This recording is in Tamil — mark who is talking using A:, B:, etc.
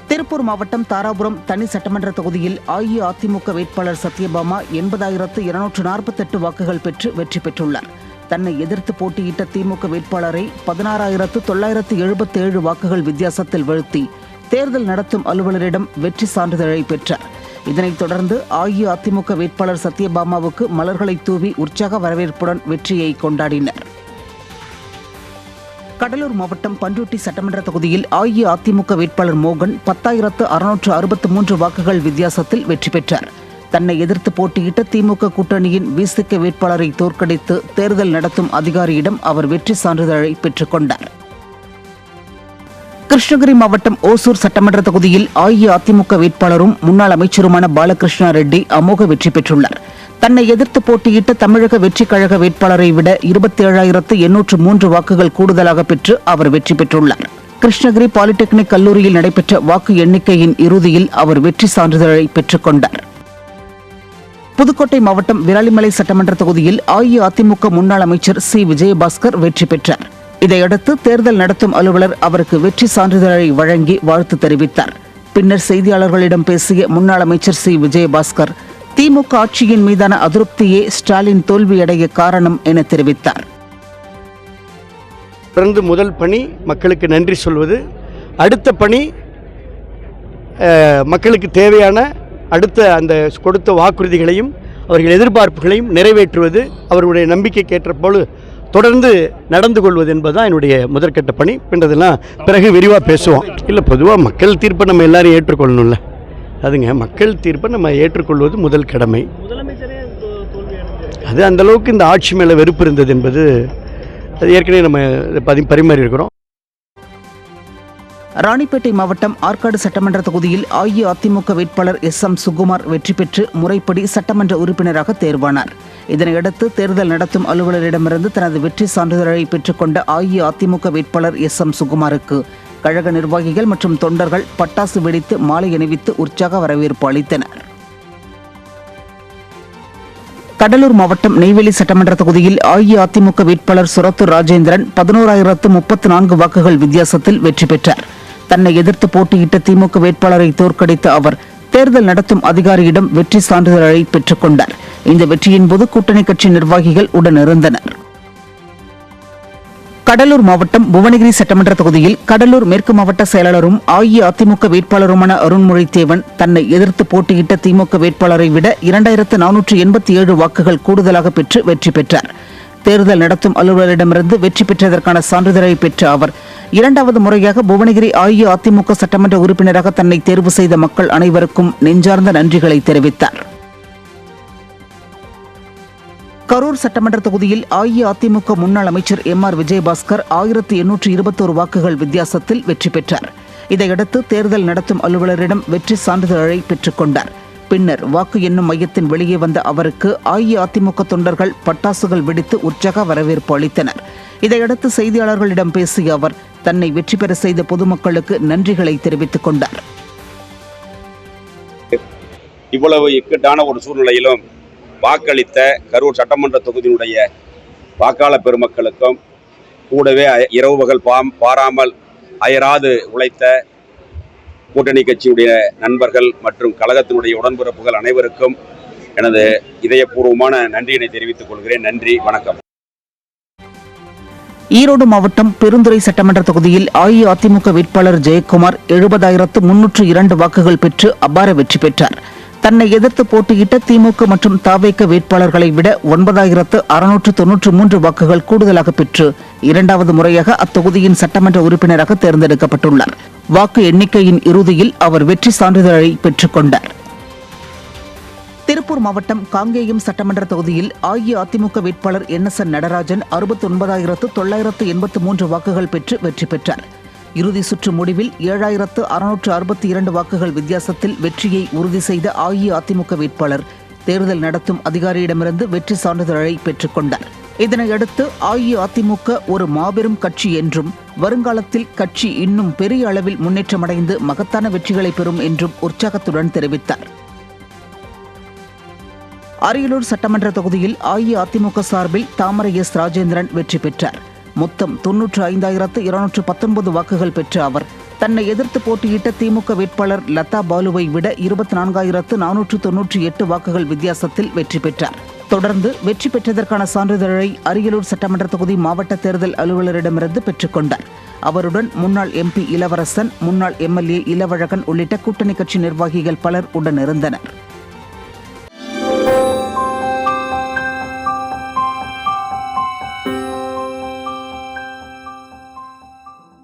A: திருப்பூர் மாவட்டம் தாராபுரம் தனி சட்டமன்ற தொகுதியில் அஇஅதிமுக வேட்பாளர் சத்யபாமா 80,248 வாக்குகள் பெற்று வெற்றி பெற்றுள்ளார். தன்னை எதிர்த்து போட்டியிட்ட திமுக வேட்பாளரை 16,977 வாக்குகள் வித்தியாசத்தில் வீழ்த்தி தேர்தல் நடத்தும் அலுவலரிடம் வெற்றி சான்றிதழை பெற்றார். இதனைத் தொடர்ந்து அஇஅதிமுக வேட்பாளர் சத்யபாமாவுக்கு மலர்களை தூவி உற்சாக வரவேற்புடன் வெற்றியை கொண்டாடினர். கடலூர் மாவட்டம் பண்ருட்டி சட்டமன்ற தொகுதியில் அஇஅதிமுக வேட்பாளர் மோகன் 10,663 வாக்குகள் வித்தியாசத்தில் வெற்றி பெற்றார். தன்னை எதிர்த்து போட்டியிட்ட திமுக கூட்டணியின் விசிக வேட்பாளரை தோற்கடித்து தேர்தல் நடத்தும் அதிகாரியிடம் அவர் வெற்றி சான்றிதழை பெற்றுக் கொண்டார். கிருஷ்ணகிரி மாவட்டம் ஓசூர் சட்டமன்ற தொகுதியில் அஇஅதிமுக வேட்பாளரும் முன்னாள் அமைச்சருமான பாலகிருஷ்ணா ரெட்டி அமோக வெற்றி பெற்றுள்ளார். தன்னை எதிர்த்து போட்டியிட்ட தமிழக வெற்றிக் கழக வேட்பாளரை விட 27,803 வாக்குகள் கூடுதலாக பெற்று அவர் வெற்றி பெற்றுள்ளார். கிருஷ்ணகிரி பாலிடெக்னிக் கல்லூரியில் நடைபெற்ற வாக்கு எண்ணிக்கையின் இறுதியில் அவர் வெற்றி சான்றிதழை பெற்றுக் கொண்டார். புதுக்கோட்டை மாவட்டம் விராலிமலை சட்டமன்ற தொகுதியில் அஇஅதிமுக முன்னாள் அமைச்சர் சி விஜயபாஸ்கர் வெற்றி பெற்றார். இதையடுத்து தேர்தல் நடத்தும் அலுவலர் அவருக்கு வெற்றி சான்றிதழை வழங்கி வாழ்த்து தெரிவித்தார். பின்னர் செய்தியாளர்களிடம் பேசிய முன்னாள் அமைச்சர் சி விஜயபாஸ்கர், திமுக ஆட்சியின் மீதான அதிருப்தியே ஸ்டாலின் தோல்வியடைய காரணம் என தெரிவித்தார்.
B: தொடர்ந்து முதல் பணி மக்களுக்கு நன்றி சொல்வது, அடுத்த பணி மக்களுக்கு தேவையான அடுத்த அந்த கொடுத்த வாக்குறுதிகளையும் அவர்கள் எதிர்பார்ப்புகளையும் நிறைவேற்றுவது, அவர்களுடைய நம்பிக்கைக்கு ஏற்ற போல தொடர்ந்து நடந்து கொள்வது என்பதுதான் என்னுடைய முதற்கட்ட பணி. பின்றதெல்லாம் பிறகு விரிவாக பேசுவோம். இல்லை, பொதுவாக மக்கள் தீர்ப்பை நம்ம எல்லாரும் ஏற்றுக்கொள்ளணும்ல. அதுங்க மக்கள் தீர்ப்பை நம்ம ஏற்றுக்கொள்வது முதல் கடமை. அது அந்தளவுக்கு இந்த ஆட்சி மேலே வெறுப்பு இருந்தது என்பது அது ஏற்கனவே நம்ம பரிமாறி இருக்கிறோம்.
A: ராணிப்பேட்டை மாவட்டம் ஆற்காடு சட்டமன்ற தொகுதியில் அஇஅதிமுக வேட்பாளர் எஸ்.எம். சுகுமார் வெற்றி பெற்று முறைப்படி சட்டமன்ற உறுப்பினராக தேர்வானார். இதனையடுத்து தேர்தல் நடத்தும் அலுவலரிடமிருந்து தனது வெற்றி சான்றிதழை பெற்றுக்கொண்ட அஇஅதிமுக வேட்பாளர் எஸ்.எம். சுகுமாருக்கு கழக நிர்வாகிகள் மற்றும் தொண்டர்கள் பட்டாசு வெடித்து மாலை அணிவித்து உற்சாக வரவேற்பு அளித்தனர். கடலூர் மாவட்டம் நெய்வேலி சட்டமன்ற தொகுதியில் அஇஅதிமுக வேட்பாளர் சுரத்தூர் ராஜேந்திரன் 11,034 வாக்குகள் வித்தியாசத்தில் வெற்றி பெற்றார். தன்னை எதிர்த்து போட்டியிட்ட திமுக வேட்பாளரை தோற்கடித்த அவர் தேர்தல் நடத்தும் அதிகாரியிடம் வெற்றி சான்றிதழை பெற்றுக் கொண்டார். இந்த வெற்றியின் போது கூட்டணி கட்சி நிர்வாகிகள் உடனிருந்தனர். கடலூர் மாவட்டம் புவனகிரி சட்டமன்ற தொகுதியில் கடலூர் மேற்கு மாவட்ட செயலாளரும் அஇஅதிமுக வேட்பாளருமான அருண்மொழித்தேவன் தன்னை எதிர்த்து போட்டியிட்ட திமுக வேட்பாளரை விட 2,487 வாக்குகள் கூடுதலாக பெற்று வெற்றி பெற்றார். தேர்தல் நடத்தும் அலுவலரிடமிருந்து வெற்றி பெற்றதற்கான சான்றிதழை பெற்ற அவர் இரண்டாவது முறையாக புவனகிரி அஇஅதிமுக சட்டமன்ற உறுப்பினராக தன்னை தேர்வு செய்த மக்கள் அனைவருக்கும் நெஞ்சார்ந்த நன்றிகளை தெரிவித்தார். கரூர் சட்டமன்ற தொகுதியில் அஇஅதிமுக முன்னாள் அமைச்சர் எம்.ஆர். விஜயபாஸ்கர் 1,821 வாக்குகள் வித்தியாசத்தில் வெற்றி பெற்றார். இதையடுத்து தேர்தல் நடத்தும் அலுவலரிடம் வெற்றி சான்றிதழை பெற்றுக் கொண்டார். பின்னர் வாக்கு எண்ணும் மையத்தின் வெளியே வந்த அவருக்கு அஇஅதிமுக தொண்டர்கள் பட்டாசுகள் வெடித்து உற்சாக வரவேற்பு அளித்தனர். இதையடுத்து செய்தியாளர்களிடம் பேசிய அவர் தன்னை வெற்றி பெற செய்த பொதுமக்களுக்கு நன்றிகளை தெரிவித்துக் கொண்டார்.
C: இவ்வளவு இக்கட்டான ஒரு சூழ்நிலையிலும் வாக்களித்த கரூர் சட்டமன்ற தொகுதியினுடைய வாக்காளர் பெருமக்களுக்கும் கூடவே இரவு பகல் பாராமல் அயராது உழைத்த கூட்டணி கட்சியுடைய நண்பர்கள் மற்றும் கழகத்தினுடைய உடன்பிறப்புகள் அனைவருக்கும் எனது இதயபூர்வமான நன்றியினை தெரிவித்துக் கொள்கிறேன். நன்றி, வணக்கம்.
A: ஈரோடு மாவட்டம் பெருந்துறை சட்டமன்ற தொகுதியில் அஇஅதிமுக வேட்பாளர் ஜெயக்குமார் 70,302 வாக்குகள் பெற்று அபார வெற்றி பெற்றார். தன்னை எதிர்த்து போட்டியிட்ட திமுக மற்றும் தவேக வேட்பாளர்களை விட 9,693 வாக்குகள் கூடுதலாக பெற்று இரண்டாவது முறையாக அத்தொகுதியின் சட்டமன்ற உறுப்பினராக தேர்ந்தெடுக்கப்பட்டுள்ளார். வாக்கு எண்ணிக்கையின் இறுதியில் அவர் வெற்றி சான்றிதழை பெற்றுக் கொண்டார். திருப்பூர் மாவட்டம் காங்கேயம் சட்டமன்ற தொகுதியில் அஇஅதிமுக வேட்பாளர் என்.எஸ்.என். நடராஜன் 69,983 வாக்குகள் பெற்று வெற்றி பெற்றார். இறுதி சுற்று முடிவில் 7,662 வாக்குகள் வித்தியாசத்தில் வெற்றியை உறுதி செய்த அஇஅதிமுக வேட்பாளர் தேர்தல் நடத்தும் அதிகாரியிடமிருந்து வெற்றி சான்றிதழை பெற்றுக் கொண்டார். இதனையடுத்து அஇஅதிமுக ஒரு மாபெரும் கட்சி என்றும் வருங்காலத்தில் கட்சி இன்னும் பெரிய அளவில் முன்னேற்றமடைந்து மகத்தான வெற்றிகளை பெறும் என்றும் உற்சாகத்துடன் தெரிவித்தார். அரியலூர் சட்டமன்ற தொகுதியில் அஇஅதிமுக சார்பில் தாமரை எஸ். ராஜேந்திரன் வெற்றி பெற்றார். மொத்தம் 95,219 வாக்குகள் பெற்ற அவர் தன்னை எதிர்த்து போட்டியிட்ட திமுக வேட்பாளர் லதா பாலுவை விட 24,498 வாக்குகள் வித்தியாசத்தில் வெற்றி பெற்றார். தொடர்ந்து வெற்றி பெற்றதற்கான சான்றிதழை அரியலூர் சட்டமன்ற தொகுதி மாவட்ட தேர்தல் அலுவலரிடமிருந்து பெற்றுக்கொண்டார். அவருடன் முன்னாள் MP இளவரசன், முன்னாள் MLA இளவழகன் உள்ளிட்ட கூட்டணி கட்சி நிர்வாகிகள் பலர் உடனிருந்தனர்.